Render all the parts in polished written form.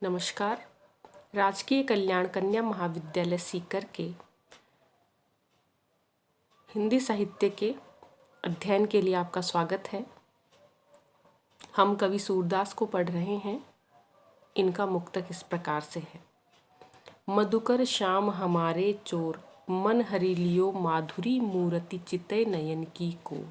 नमस्कार। राजकीय कल्याण कन्या महाविद्यालय सीकर के हिंदी साहित्य के अध्ययन के लिए आपका स्वागत है। हम कवि सूरदास को पढ़ रहे हैं। इनका मुक्तक इस प्रकार से है। मधुकर श्याम हमारे चोर, मन हरि लियो माधुरी मूरति चितय नयन की को।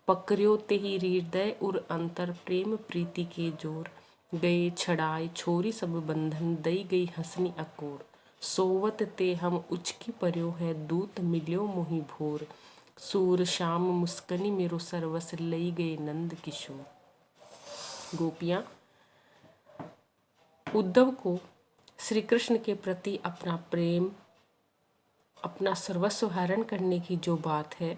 पकड़्यो तेहि हृदय उर अंतर प्रेम प्रीति के जोर। गए छड़ाए छोरी सब बंधन दई गई हंसनी अकोर। सोवत ते हम उचकी पर्यो है दूत मिल्यो मोहि भोर। सूर श्याम मुस्कनी मेरो सरवस लई गए नंद किशोर। गोपियाँ उद्धव को श्री कृष्ण के प्रति अपना प्रेम, अपना सर्वस्व हरण करने की जो बात है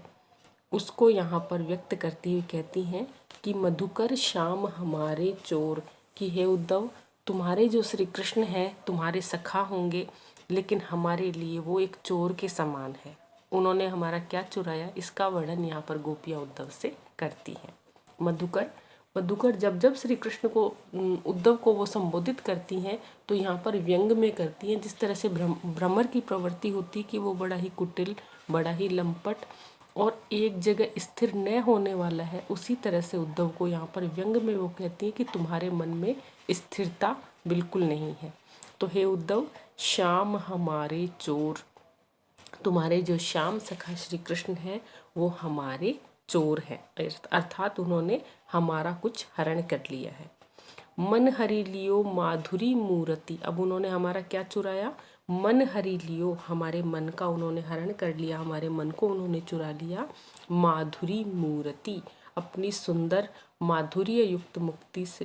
उसको यहाँ पर व्यक्त करती हुई कहती हैं कि मधुकर श्याम हमारे चोर, कि हे उद्धव, तुम्हारे जो श्री कृष्ण है तुम्हारे सखा होंगे, लेकिन हमारे लिए वो एक चोर के समान है। उन्होंने हमारा क्या चुराया, इसका वर्णन यहाँ पर गोपियाँ उद्धव से करती हैं। मधुकर जब जब श्री कृष्ण को, उद्धव को वो संबोधित करती हैं तो यहाँ पर व्यंग में करती हैं। जिस तरह से भ्रमर की प्रवृत्ति होती कि वो बड़ा ही कुटिल, बड़ा ही लंपट और एक जगह स्थिर न होने वाला है, उसी तरह से उद्धव को यहाँ पर व्यंग में वो कहती है कि तुम्हारे मन में स्थिरता बिल्कुल नहीं है। तो हे उद्धव, श्याम हमारे चोर, तुम्हारे जो श्याम सखा श्री कृष्ण है वो हमारे चोर है, अर्थात उन्होंने हमारा कुछ हरण कर लिया है। मन हरि लियो माधुरी मूरति, अब उन्होंने हमारा क्या चुराया, मन हरि लियो, हमारे मन का उन्होंने हरण कर लिया, हमारे मन को उन्होंने चुरा लिया। माधुरी मूर्ति, अपनी सुंदर माधुर्य युक्त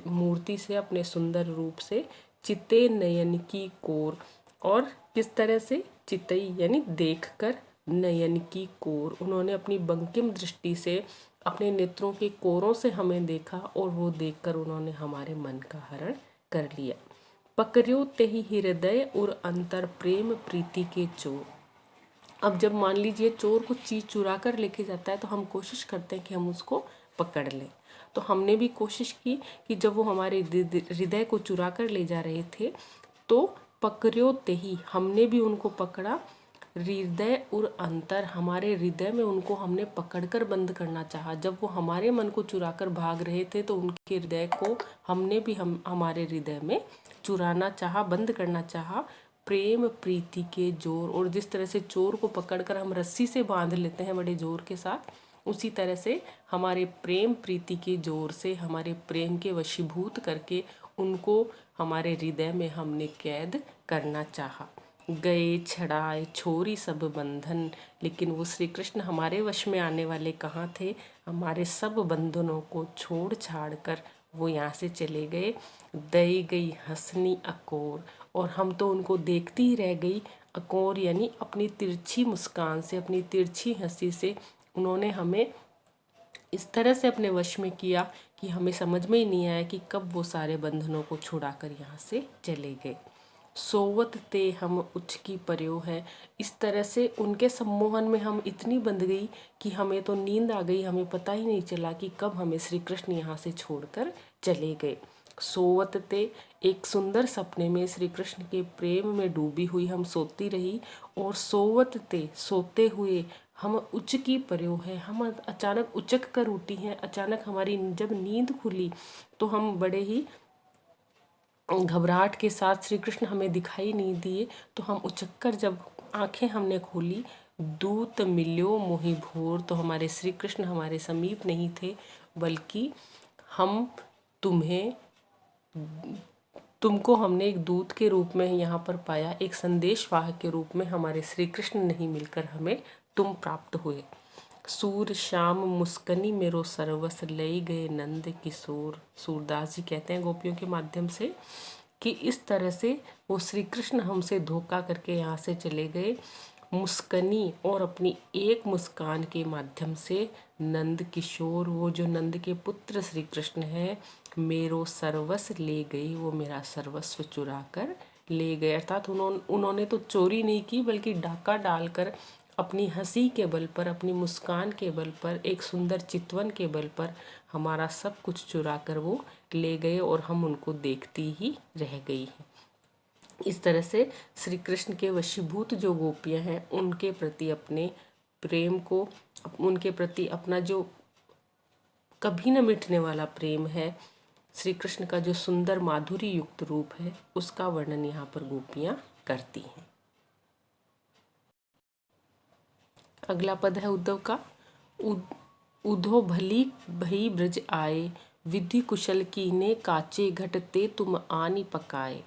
मूर्ति से, अपने सुंदर रूप से। चिते नयन की कोर, और किस तरह से, चितई यानी देखकर, नयन की कोर, उन्होंने अपनी बंकिम दृष्टि से, अपने नेत्रों के कोरों से हमें देखा और वो देखकर उन्होंने हमारे मन का हरण कर लिया। पकड़्यो तेहि हृदय और अंतर प्रेम प्रीति के चोर। अब जब मान लीजिए चोर कुछ चीज़ चुरा कर लेके जाता है तो हम कोशिश करते हैं कि हम उसको पकड़ लें। तो हमने भी कोशिश की कि जब वो हमारे हृदय को चुरा कर ले जा रहे थे तो पकड़्यो तेहि, हमने भी उनको पकड़ा। हृदय और अंतर, हमारे हृदय में उनको हमने पकड़कर बंद करना चाहा। जब वो हमारे मन को चुराकर भाग रहे थे तो उनके हृदय को हमने भी हमारे हृदय में चुराना चाहा, बंद करना चाहा। प्रेम प्रीति के जोर, और जिस तरह से चोर को पकड़कर हम रस्सी से बांध लेते हैं बड़े जोर के साथ, उसी तरह से हमारे प्रेम प्रीति के जोर से, हमारे प्रेम के वशीभूत करके उनको हमारे हृदय में हमने कैद करना चाहा। गए छड़ाए छोरी सब बंधन, लेकिन वो श्री कृष्ण हमारे वश में आने वाले कहाँ थे, हमारे सब बंधनों को छोड़ छाड़ कर वो यहाँ से चले गए। दई गई हंसनी अकोर, और हम तो उनको देखती ही रह गई। अकोर यानी अपनी तिरछी मुस्कान से, अपनी तिरछी हंसी से उन्होंने हमें इस तरह से अपने वश में किया कि हमें समझ में ही नहीं आया कि कब वो सारे बंधनों को छुड़ाकर यहाँ से चले गए। सोवत ते हम उचकी पर्यो है, इस तरह से उनके सम्मोहन में हम इतनी बंध गई कि हमें तो नींद आ गई, हमें पता ही नहीं चला कि कब हमें श्री कृष्ण यहाँ से छोड़कर चले गए। सोवत ते, एक सुंदर सपने में श्री कृष्ण के प्रेम में डूबी हुई हम सोती रही, और सोवत ते, सोते हुए हम उचकी पर्यो है, हम अचानक उचक कर उठी हैं। अचानक हमारी जब नींद खुली तो हम बड़े ही घबराहट के साथ, श्री कृष्ण हमें दिखाई नहीं दिए तो हम उचक कर जब आंखें हमने खोली, दूत मिल्यो मोहि भोर, तो हमारे श्री कृष्ण हमारे समीप नहीं थे, बल्कि हम तुमको हमने एक दूत के रूप में यहाँ पर पाया, एक संदेशवाहक के रूप में हमारे श्री कृष्ण नहीं मिलकर हमें तुम प्राप्त हुए। सूर श्याम मुस्कनी मेरो सरवस लई गए नंद किशोर। सूरदास जी कहते हैं गोपियों के माध्यम से कि इस तरह से वो श्री कृष्ण हमसे धोखा करके यहाँ से चले गए। मुस्कनी, और अपनी एक मुस्कान के माध्यम से नंद किशोर, वो जो नंद के पुत्र श्री कृष्ण हैं, मेरो सर्वस ले गई, वो मेरा सर्वस्व चुरा कर ले गए। अर्थात उन्होंने तो चोरी नहीं की बल्कि डाका डालकर, अपनी हंसी के बल पर, अपनी मुस्कान के बल पर, एक सुंदर चितवन के बल पर हमारा सब कुछ चुरा कर वो ले गए और हम उनको देखती ही रह गई हैं। इस तरह से श्री कृष्ण के वशीभूत जो गोपियां हैं उनके प्रति अपने प्रेम को, उनके प्रति अपना जो कभी न मिटने वाला प्रेम है, श्री कृष्ण का जो सुंदर माधुरी युक्त रूप है, उसका वर्णन यहाँ पर गोपियां करती हैं। अगला पद है उद्धव का। उधो भली भई ब्रज आए, विधि कुशल कीने काचे घटते तुम आनी पकाए।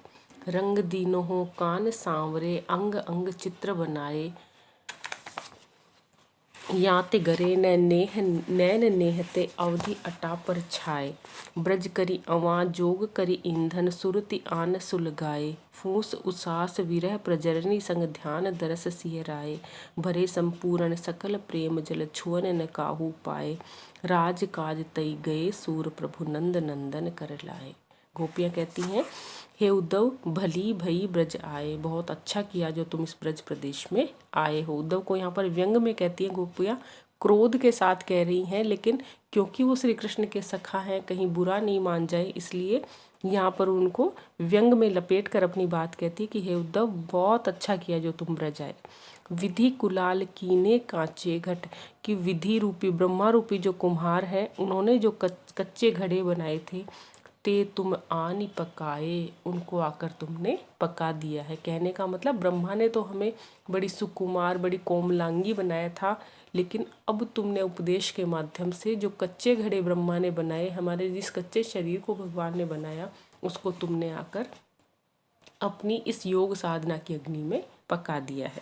रंग दीनो हो कान सांवरे, अंग अंग चित्र बनाए। याते गरे नैन नेहते अवधि अटा पर छाए। ब्रज करी अवां जोग करी ईंधन, सुरति आन सुलगाए। फूस उसास विरह प्रजरनी, संग ध्यान दरस सिहराए। भरे संपूर्ण सकल प्रेम जल, छुअन न काहू पाए। राज काज तई गए, सूर प्रभु नंद नंदन कर लाए। गोपियाँ कहती हैं, हे उद्धव भली भई ब्रज आए, बहुत अच्छा किया जो तुम इस ब्रज प्रदेश में आए हो। उद्धव को यहाँ पर व्यंग में कहती हैं गोपियाँ, क्रोध के साथ कह रही हैं, लेकिन क्योंकि वो श्री कृष्ण के सखा हैं, कहीं बुरा नहीं मान जाए, इसलिए यहाँ पर उनको व्यंग में लपेट कर अपनी बात कहती कि हे उद्धव बहुत अच्छा किया जो तुम ब्रज आए। विधि कुलाल कीने कांचे घट, कि विधि रूपी ब्रह्मा रूपी जो कुम्हार है, उन्होंने जो कच्चे घड़े बनाए थे, ते तुम आनी पकाए, उनको आकर तुमने पका दिया है। कहने का मतलब ब्रह्मा ने तो हमें बड़ी सुकुमार बड़ी कोमलांगी बनाया था, लेकिन अब तुमने उपदेश के माध्यम से जो कच्चे घड़े ब्रह्मा ने बनाए, हमारे जिस कच्चे शरीर को भगवान ने बनाया, उसको तुमने आकर अपनी इस योग साधना की अग्नि में पका दिया है।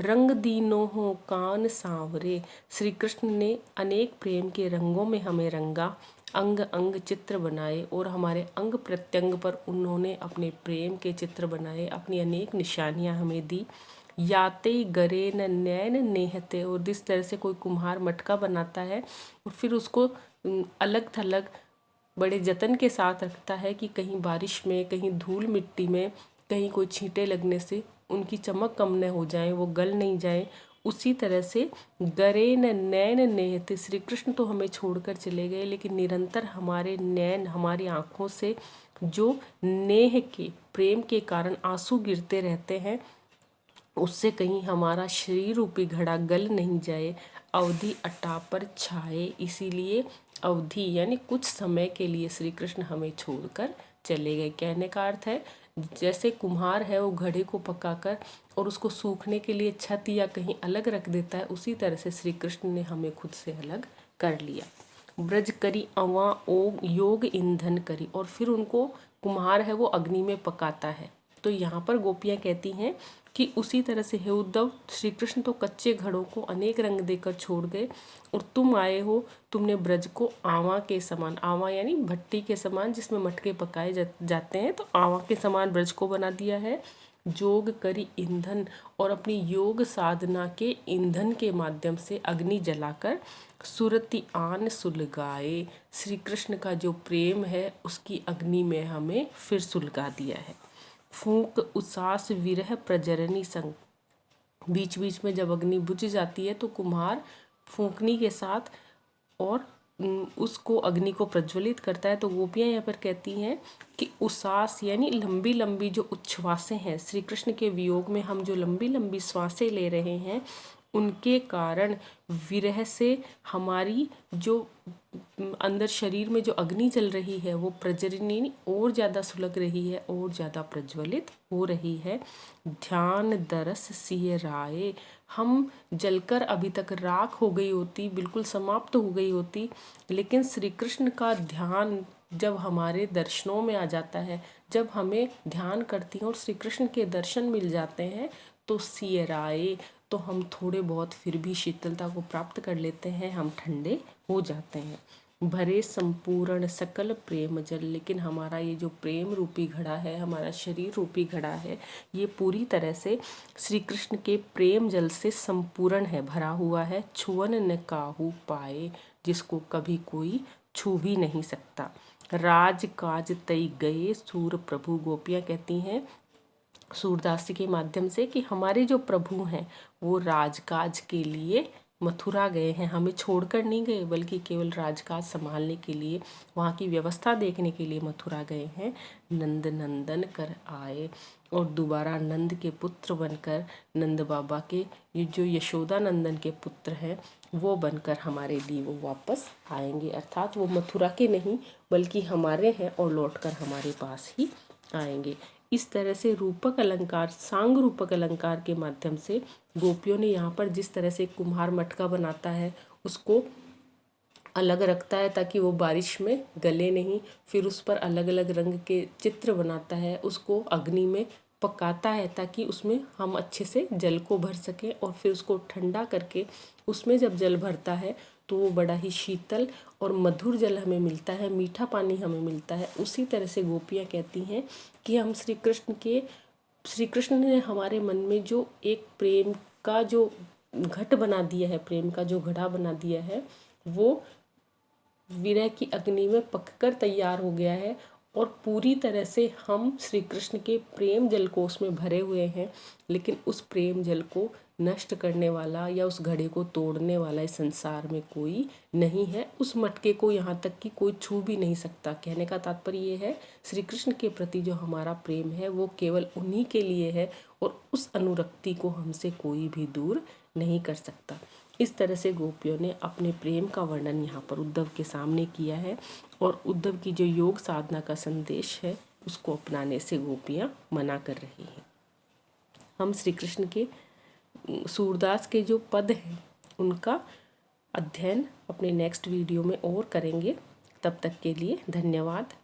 रंग दीनो हो कान सांवरे, श्री कृष्ण ने अनेक प्रेम के रंगों में हमें रंगा। अंग अंग चित्र बनाए, और हमारे अंग प्रत्यंग पर उन्होंने अपने प्रेम के चित्र बनाए, अपनी अनेक निशानियां हमें दी। याते गरे न नैन नेहते, और जिस तरह से कोई कुम्हार मटका बनाता है और फिर उसको अलग थलग बड़े जतन के साथ रखता है कि कहीं बारिश में, कहीं धूल मिट्टी में, कहीं कोई छींटे लगने से उनकी चमक कम न हो जाए, वो गल नहीं जाए, उसी तरह से गरे न नैन नेहते, श्री कृष्ण तो हमें छोड़कर चले गए, लेकिन निरंतर हमारे नैन, हमारी आँखों से जो नेह के प्रेम के कारण आंसू गिरते रहते हैं, उससे कहीं हमारा शरीर रूपी घड़ा गल नहीं जाए, अवधि अटा पर छाए। इसीलिए अवधि यानी कुछ समय के लिए श्री कृष्ण हमें छोड़कर चले गए। कहने का अर्थ है, जैसे कुम्हार है वो घड़े को पकाकर और उसको सूखने के लिए छत या कहीं अलग रख देता है, उसी तरह से श्री कृष्ण ने हमें खुद से अलग कर लिया। ब्रज करी अवां ओ योग ईंधन करी, और फिर उनको कुम्हार है वो अग्नि में पकाता है। तो यहाँ पर गोपियाँ कहती हैं कि उसी तरह से हे उद्धव, श्री कृष्ण तो कच्चे घड़ों को अनेक रंग देकर छोड़ गए, और तुम आए हो, तुमने ब्रज को आवा के समान, आवा यानी भट्टी के समान जिसमें मटके पकाए जाते हैं, तो आवा के समान ब्रज को बना दिया है। जोग करी ईंधन, और अपनी योग साधना के ईंधन के माध्यम से अग्नि जलाकर सुरति आन सुलगाए, श्री कृष्ण का जो प्रेम है उसकी अग्नि में हमें फिर सुलगा दिया है। फूंक उसास विरह प्रजरनी संग, बीच बीच में जब अग्नि बुझ जाती है तो कुम्हार फूंकनी के साथ और उसको अग्नि को प्रज्वलित करता है। तो गोपियाँ यहाँ पर कहती हैं कि उसास यानी लंबी लंबी जो उच्छ्वासें हैं, श्री कृष्ण के वियोग में हम जो लंबी लंबी श्वासें ले रहे हैं, उनके कारण विरह से हमारी जो अंदर शरीर में जो अग्नि चल रही है वो प्रज्वलिनी और ज़्यादा सुलग रही है और ज़्यादा प्रज्वलित हो रही है। ध्यान दरस सिहराए, हम जलकर अभी तक राख हो गई होती, बिल्कुल समाप्त हो गई होती, लेकिन श्री कृष्ण का ध्यान जब हमारे दर्शनों में आ जाता है, जब हमें ध्यान करती हैं और श्री कृष्ण के दर्शन मिल जाते हैं, तो सिहराए, तो हम थोड़े बहुत फिर भी शीतलता को प्राप्त कर लेते हैं, हम ठंडे हो जाते हैं। भरे संपूर्ण सकल प्रेम जल, लेकिन हमारा ये जो प्रेम रूपी घड़ा है, हमारा शरीर रूपी घड़ा है, ये पूरी तरह से श्री कृष्ण के प्रेम जल से संपूर्ण है, भरा हुआ है। छुअन न काहू पाए, जिसको कभी कोई छू भी नहीं सकता। राज काज तई गए सूर प्रभु, गोपियाँ कहती हैं सूरदास के माध्यम से कि हमारे जो प्रभु हैं वो राजकाज के लिए मथुरा गए हैं, हमें छोड़कर नहीं गए, बल्कि केवल राजकाज संभालने के लिए, वहाँ की व्यवस्था देखने के लिए मथुरा गए हैं। नंद नंदन कर आए, और दोबारा नंद के पुत्र बनकर, नंद बाबा के ये जो यशोदा नंदन के पुत्र हैं वो बनकर हमारे लिए वो वापस आएंगे। अर्थात वो मथुरा के नहीं बल्कि हमारे हैं और लौटकर हमारे पास ही आएंगे। इस तरह से रूपक अलंकार, सांग रूपक अलंकार के माध्यम से गोपियों ने यहाँ पर जिस तरह से कुम्हार मटका बनाता है उसको अलग रखता है ताकि वो बारिश में गले नहीं, फिर उस पर अलग अलग रंग के चित्र बनाता है, उसको अग्नि में पकाता है ताकि उसमें हम अच्छे से जल को भर सकें, और फिर उसको ठंडा करके उसमें जब जल भरता है तो वो बड़ा ही शीतल और मधुर जल हमें मिलता है, मीठा पानी हमें मिलता है। उसी तरह से गोपियाँ कहती हैं कि हम श्री कृष्ण ने हमारे मन में जो एक प्रेम का जो घट बना दिया है, प्रेम का जो घड़ा बना दिया है, वो विरह की अग्नि में पककर तैयार हो गया है, और पूरी तरह से हम श्री कृष्ण के प्रेम जल को उसमें भरे हुए हैं। लेकिन उस प्रेम जल को नष्ट करने वाला या उस घड़े को तोड़ने वाला इस संसार में कोई नहीं है। उस मटके को यहाँ तक कि कोई छू भी नहीं सकता। कहने का तात्पर्य ये है, श्री कृष्ण के प्रति जो हमारा प्रेम है वो केवल उन्हीं के लिए है, और उस अनुरक्ति को हमसे कोई भी दूर नहीं कर सकता। इस तरह से गोपियों ने अपने प्रेम का वर्णन यहाँ पर उद्धव के सामने किया है, और उद्धव की जो योग साधना का संदेश है उसको अपनाने से गोपियाँ मना कर रही हैं। हम श्री कृष्ण के सूरदास के जो पद हैं उनका अध्ययन अपने नेक्स्ट वीडियो में और करेंगे। तब तक के लिए धन्यवाद।